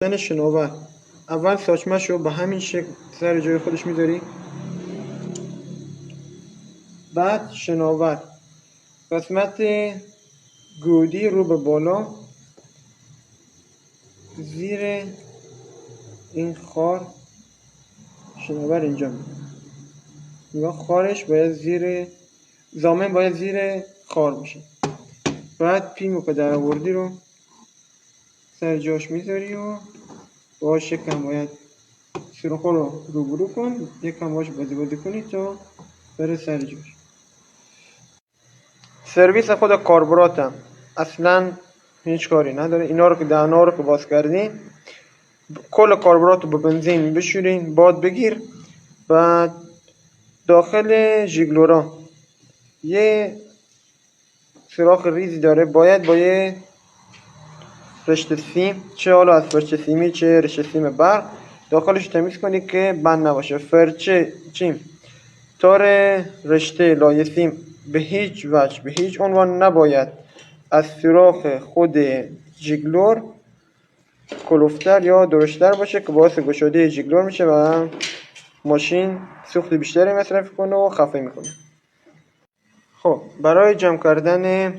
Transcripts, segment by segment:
شناور. اول ساچمش رو به همین شکل سر جای خودش میذاری. بعد شناور قسمت گودی رو به بالا زیر این خار شناور اینجا میده. نگاه، خارش باید زیر زامن باید زیر خار باشه. بعد پیمو که در آوردی رو سر جاش میذاری و باهاش یکم باید سوراخ رو روبرو کن، یکم باهاش بازی کنی تا بره سر جاش. سرویس خود کاربراتم اصلا هیچ کاری نداره. اینا رو که دهنا رو که باز کردی، کل کاربرات رو با بنزین بشورین، باد بگیر. بعد داخل ژیگلورا یه سوراخ ریزی داره، باید با یه رشته سیم، چه حالا از فرچه سیمی چه رشته سیم برق، داخلش تمیز کنی که بند نباشه. فرچه چیم تار رشته لایه سیم به هیچ وجه به هیچ عنوان نباید از سوراخ خود ژیگلور کلوفتر یا درشتر باشه که باعث گشاده ژیگلور میشه و ماشین سوخت بیشتری مصرف کنه و خفه میکنه. خب برای جمع کردن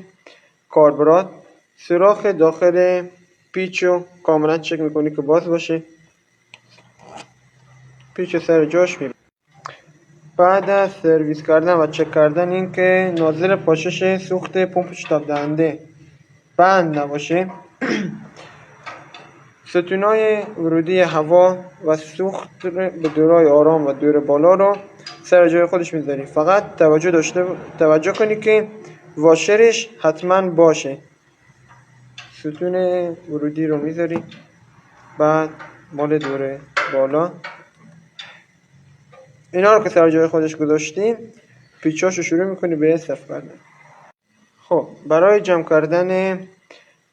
کاربرات سوراخ داخل پیچو کاملا چک میکنی که باز باشه. پیچو سر جاش میبری. بعد از سرویس کردن و چک کردن این که نازل پاشش سوخت پمپ شتاب دهنده بند نباشه، ستونای ورودی هوا و سوخت به دورای آرام و دور بالا رو سر جای خودش میذاری. فقط توجه کنی که واشرش حتما باشه. ستون ورودی رو میذاری، بعد مال دور بالا اینا رو که سر جای خودش گذاشتیم، پیچاشو شروع میکنی به صف کردن. خب برای جمع کردن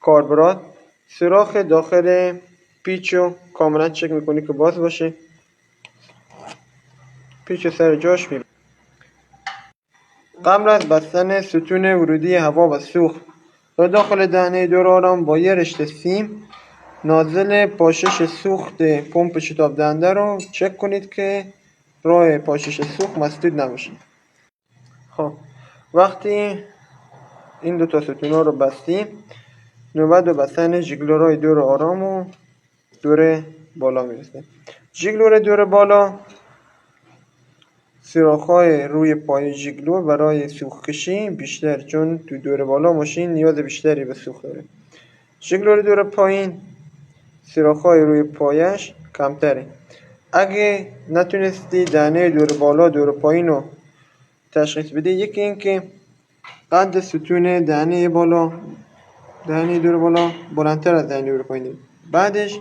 کاربرات سوراخ داخل پیچو کاملا چک میکنی که باز باشه. پیچو سر جاش میبری. قبل از بستن ستون ورودی هوا و سوخت و داخل دهنه دور آرام با یه رشته سیم نازل پاشش سوخت پمپ شتاب دهنده رو چک کنید که راه پاشش سوخت مسدود نباشه. خب وقتی این دو تا ستونا رو بستیم، نوبت به بستن ژیگلورای دور آرام و دور بالا میرسه. ژیگلور دور بالا سوراخ‌های روی پای ژیگلور برای سوخت کشی بیشتر، چون تو دور بالا ماشین نیاز بیشتری به سوخت داره. ژیگلور دور پایین سوراخ‌های روی پایش کمتره. اگه نتونستی دهنه دور بالا دور پایین رو تشخیص بدی، یکی این که قد ستون دهنه دور بالا بلندتر از دهنه دور پایین. بعدش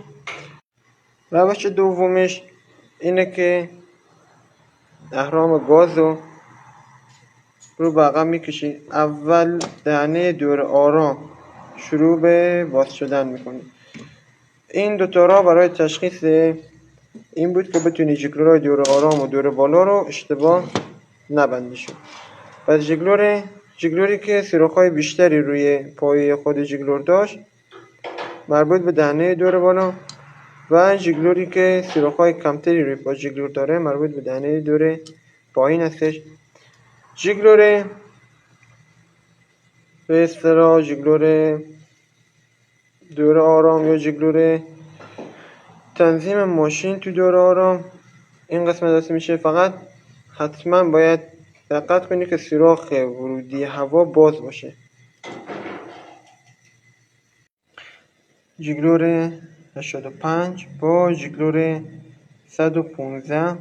روش دومش اینه که اهرام گاز رو به عقب میکشی. اول دهنه دور آرام شروع به باز شدن میکنی. این دوتا راه برای تشخیص این بود که بتونی ژیگلورای دور آرام و دور بالا رو اشتباه نبندی شد. پس ژیگلوری که سوراخ‌های بیشتری روی پایه خود ژیگلور داشت مربوط به دهنه دور بالا، و ژیگلوری که سوراخ‌های کمتری روی پای ژیگلور داره مربوط به دهنه دور پایین هستش. ژیگلور به اصطلاح ژیگلور دور آرام یا ژیگلور تنظیم ماشین تو دور آرام این قسمت دسته میشه. فقط حتما باید دقت کنی که سوراخ ورودی هوا باز باشه. ژیگلور 85 با ژیگلور 115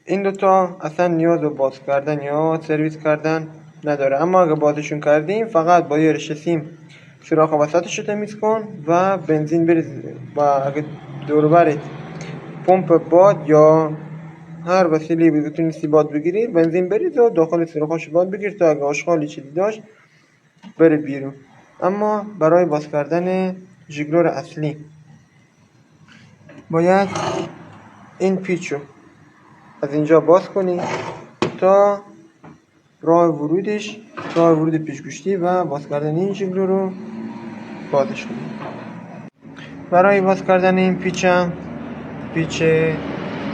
این دوتا اصلا نیاز به باز کردن یا سرویس کردن نداره، اما اگه بازشون کردیم فقط با یه رشته سیم سوراخ وسطش رو تمیز کن و بنزین بریز. و اگه دور برت پمپ باد یا هر وسیله بتونستی باد بگیری، بنزین بریز و داخل سوراخش باد بگیر تا اگه آشغالی چیزی داشت بره بیرون. اما برای باز کردن ژیگلور اصلی باید این پیچو از اینجا باز کنی تا راه ورود پیچگوشتی و باز کردن این ژیگلور رو بازش کنی. برای باز کردن این پیچ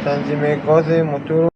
تنظیم گاز موتور